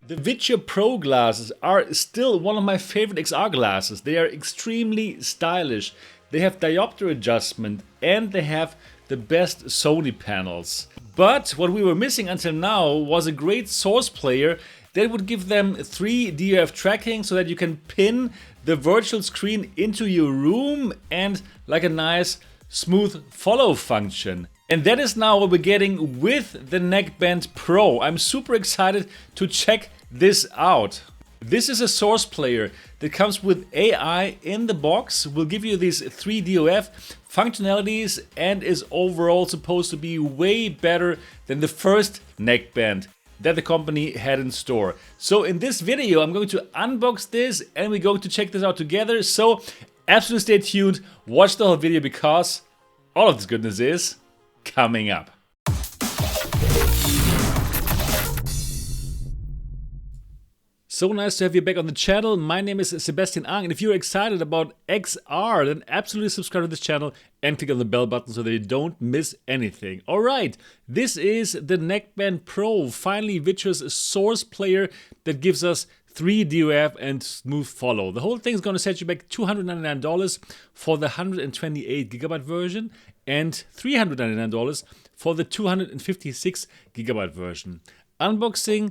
The VITURE Pro glasses are still one of my favorite XR glasses. They are extremely stylish. They have diopter adjustment and they have the best Sony panels. But what we were missing until now was a great source player that would give them 3 DOF tracking so that you can pin the virtual screen into your room and like a nice smooth follow function. And that is now what we're getting with the Neckband Pro. I'm super excited to check this out. This is a source player that comes with AI in the box, will give you these 3 DOF functionalities and is overall supposed to be way better than the first neckband that the company had in store. So in this video I'm going to unbox this and we're going to check this out together. So absolutely stay tuned, watch the whole video because all of this goodness is coming up. So nice to have you back on the channel. My name is Sebastian Ang, and if you're excited about XR, then absolutely subscribe to this channel and click on the bell button so that you don't miss anything. Alright, this is the Neckband Pro, finally VITURE's source player that gives us 3 DOF and smooth follow. The whole thing is going to set you back $299 for the 128GB version and $399 for the 256GB version. Unboxing,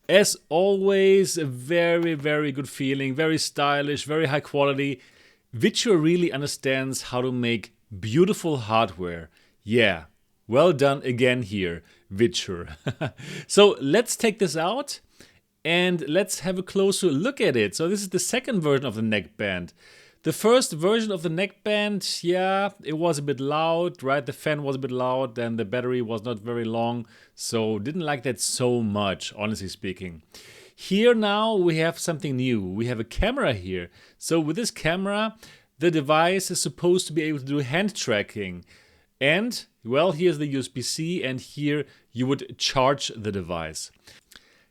as always, a very good feeling, very stylish, very high quality. VITURE really understands how to make beautiful hardware. Yeah, well done again here, VITURE. So let's take this out and let's have a closer look at it. So this is the second version of the neckband. The first version of the neckband, yeah, it was a bit loud, right? The fan was a bit loud and the battery was not very long, so didn't like that so much, honestly speaking. Here now we have something new. We have a camera here. So with this camera, the device is supposed to be able to do hand tracking. And, well, here's the USB-C and here you would charge the device.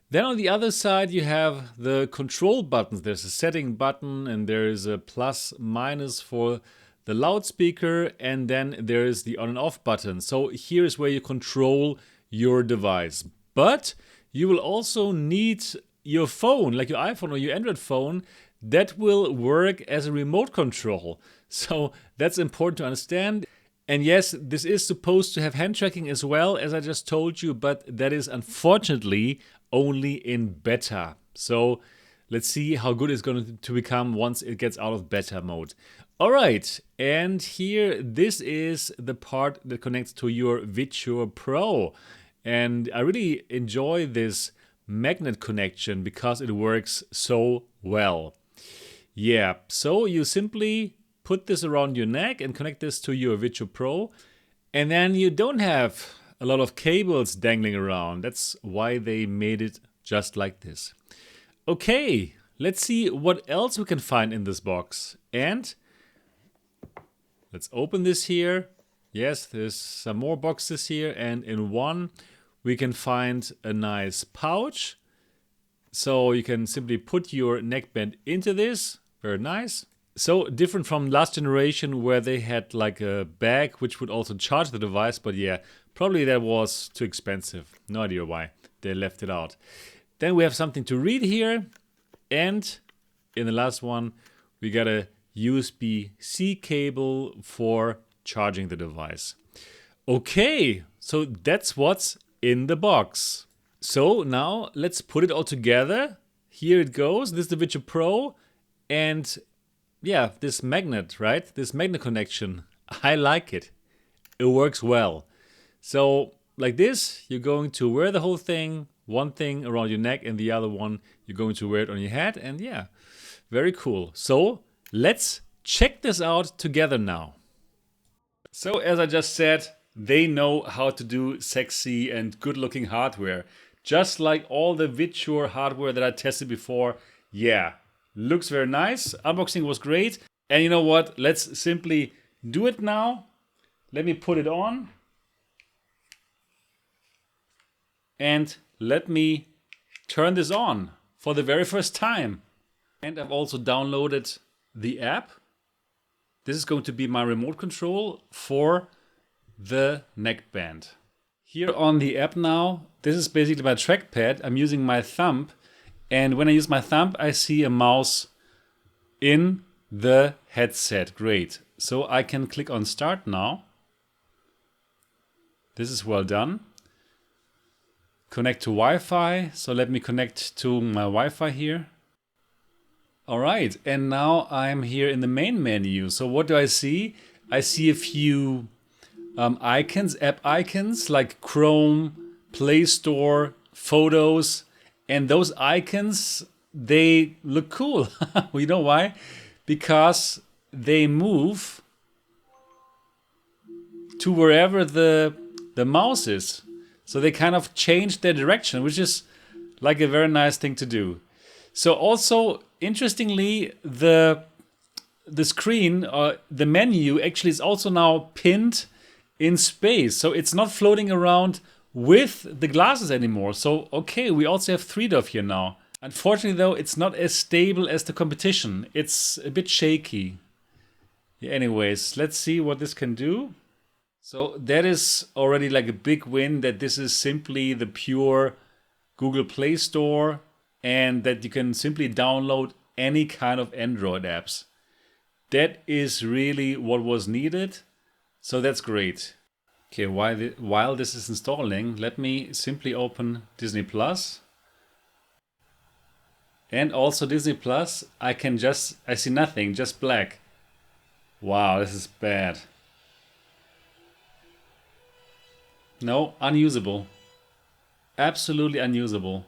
Then on the other side you have the control buttons. There's a setting button and there is a plus minus for the loudspeaker, and then there is the on and off button. So here is where you control your device. But you will also need your phone, like your iPhone or your Android phone, that will work as a remote control. So that's important to understand. And yes, this is supposed to have hand tracking as well, as I just told you, but that is unfortunately only in beta. So let's see how good it's going to become once it gets out of beta mode. Alright, and here this is the part that connects to your VITURE Pro. And I really enjoy this magnet connection because it works so well. Yeah, so you simply put this around your neck and connect this to your VITURE Pro, and then you don't have a lot of cables dangling around. That's why they made it just like this. Okay, let's see what else we can find in this box. And let's open this here. Yes, there's some more boxes here, and in one we can find a nice pouch. So you can simply put your neckband into this. Very nice. So different from last generation where they had like a bag which would also charge the device, but yeah, probably that was too expensive. No idea why they left it out. Then we have something to read here, and in the last one we got a USB-C cable for charging the device. Okay, so that's what's in the box. So now let's put it all together. Here it goes. This is the VITURE Pro, and yeah, this magnet, right? This magnet connection, I like it. It works well. So like this, you're going to wear the whole thing, one thing around your neck and the other one, you're going to wear it on your head. And yeah, very cool. So let's check this out together now. So as I just said, they know how to do sexy and good looking hardware. Just like all the VITURE hardware that I tested before. Yeah. Looks very nice. Unboxing was great. And you know what? Let's simply do it now. Let me put it on. And let me turn this on for the very first time. And I've also downloaded the app. This is going to be my remote control for the neckband. Here on the app now, this is basically my trackpad. I'm using my thumb. And when I use my thumb, I see a mouse in the headset. Great. So I can click on start now. This is well done. Connect to Wi-Fi. So let me connect to my Wi-Fi here. All right, and now I'm here in the main menu. So what do I see? I see a few icons, app icons like Chrome, Play Store, Photos, and those icons, they look cool. You know why? Because they move to wherever the mouse is. So they kind of change their direction, which is like a very nice thing to do. So also, interestingly, the screen, the menu actually is also now pinned in space. So it's not floating around with the glasses anymore. So, okay, we also have 3DOF here now. Unfortunately, though, it's not as stable as the competition. It's a bit shaky. Yeah, anyways, let's see what this can do. So that is already like a big win, that this is simply the pure Google Play Store and that you can simply download any kind of Android apps. That is really what was needed. So that's great. Okay, while this is installing, let me simply open Disney Plus. And also Disney Plus, I see nothing, just black. Wow, this is bad. No, unusable. Absolutely unusable.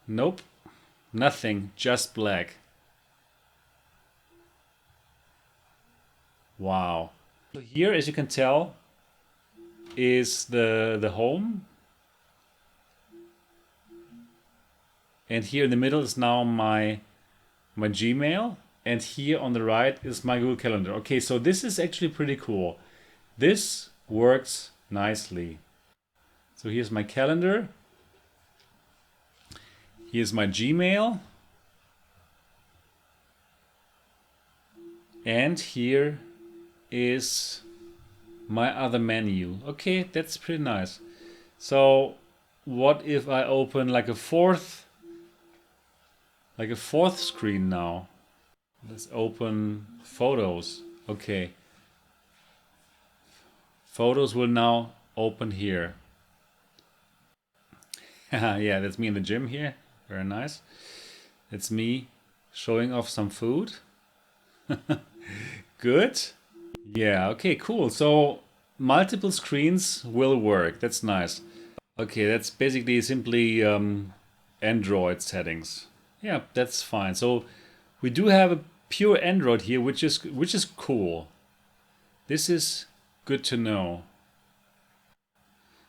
Nope, nothing, just black. Wow. So here, as you can tell, is the home. And here in the middle is now my Gmail. And here on the right is my Google Calendar. Okay, so this is actually pretty cool. This works nicely. So here's my calendar. Here's my Gmail. And here is my other menu. Okay, that's pretty nice. So what if I open like a fourth screen now? Let's open Photos. Okay. Photos will now open here. Yeah, that's me in the gym here. Very nice. It's me showing off some food. Good. Yeah, okay, cool. So multiple screens will work. That's nice. Okay, that's basically simply Android settings. Yeah, that's fine. So we do have a pure Android here, which is cool. This is good to know.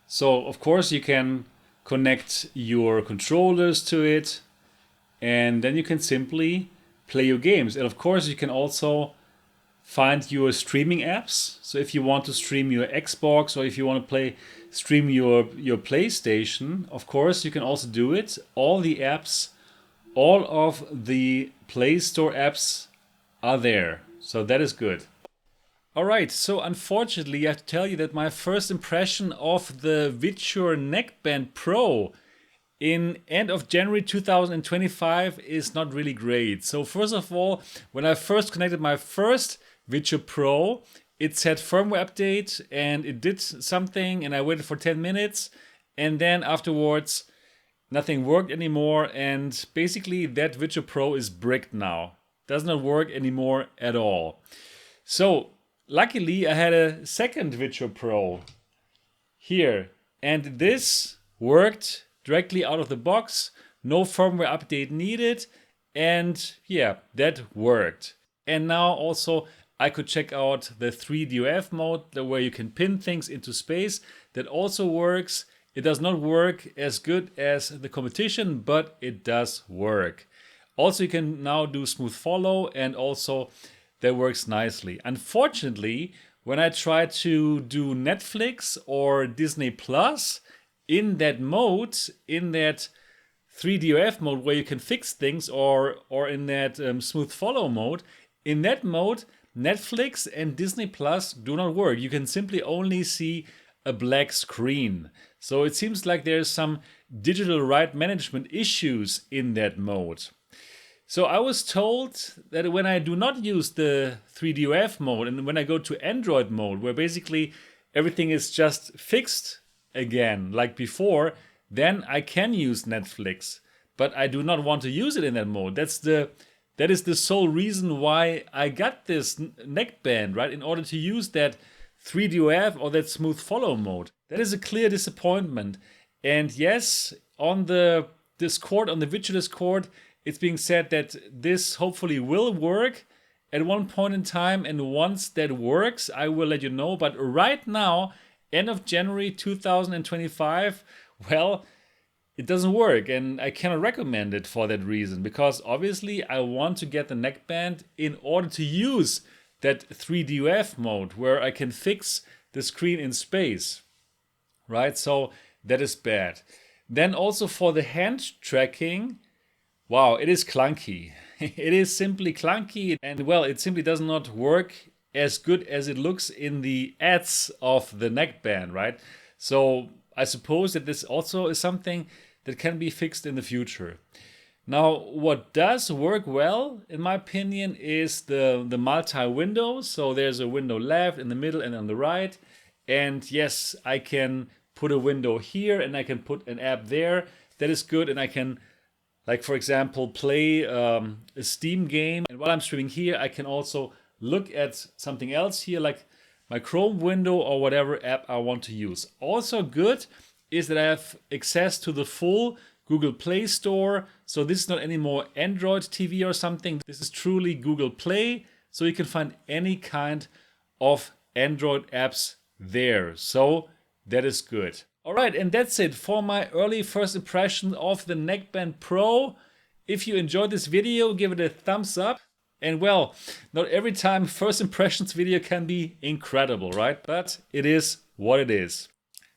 So of course you can connect your controllers to it, and then you can simply play your games. And of course you can also find your streaming apps. So if you want to stream your Xbox, or if you want to stream your PlayStation, of course you can also do it. All the apps, all of the Play Store apps are there. So that is good. Alright, so unfortunately I have to tell you that my first impression of the VITURE Neckband Pro in end of January 2025 is not really great. So first of all, when I first connected my first VITURE Pro, it said firmware update and it did something, and I waited for 10 minutes, and then afterwards nothing worked anymore, and basically that VITURE Pro is bricked now. Does not work anymore at all. So luckily I had a second VITURE Pro here, and this worked directly out of the box. No firmware update needed, and yeah, that worked. And now also I could check out the 3DOF mode, where you can pin things into space. That also works. It does not work as good as the competition, but it does work. Also, you can now do smooth follow, and also that works nicely. Unfortunately, when I try to do Netflix or Disney Plus in that mode, in that 3DOF mode where you can fix things, or in that smooth follow mode, in that mode, Netflix and Disney Plus do not work. You can simply only see a black screen. So it seems like there's some digital right management issues in that mode. So I was told that when I do not use the 3DOF mode and when I go to Android mode, where basically everything is just fixed again like before, then I can use Netflix. But I do not want to use it in that mode. That is the sole reason why I got this neckband, right? In order to use that 3DOF or that smooth follow mode. That is a clear disappointment. And yes, on the Discord, on the VITURE Discord, it's being said that this hopefully will work at one point in time. And once that works, I will let you know. But right now, end of January 2025, well, it doesn't work, and I cannot recommend it for that reason, because obviously I want to get the neckband in order to use that 3DOF mode where I can fix the screen in space, right? So that is bad. Then also for the hand tracking, wow, it is clunky. It is simply clunky, and well, it simply does not work as good as it looks in the ads of the neckband, right? So I suppose that this also is something that can be fixed in the future. Now, what does work well, in my opinion, is the multi-window. So there's a window left, in the middle, and on the right. And yes, I can put a window here and I can put an app there. That is good. And I can, like for example, play a Steam game. And while I'm streaming here, I can also look at something else here, like my Chrome window or whatever app I want to use. Also good is that I have access to the full Google Play Store. So this is not anymore Android TV or something. This is truly Google Play. So you can find any kind of Android apps there. So that is good. All right, and that's it for my early first impression of the Neckband Pro. If you enjoyed this video, give it a thumbs up. And well, not every time first impressions video can be incredible, right? But it is what it is.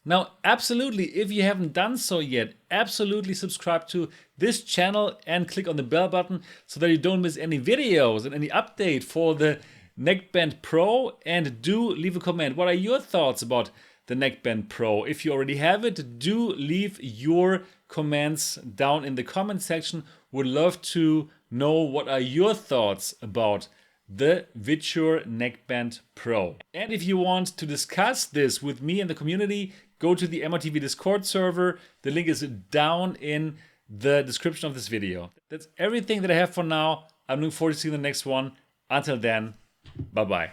Now, absolutely, if you haven't done so yet, absolutely subscribe to this channel and click on the bell button so that you don't miss any videos and any update for the Neckband Pro. And do leave a comment. What are your thoughts about the Neckband Pro? If you already have it, do leave your comments down in the comment section. Would love to know what are your thoughts about the VITURE Neckband Pro. And if you want to discuss this with me and the community, go to the MRTV Discord server. The link is down in the description of this video. That's everything that I have for now. I'm looking forward to seeing the next one. Until then, bye-bye.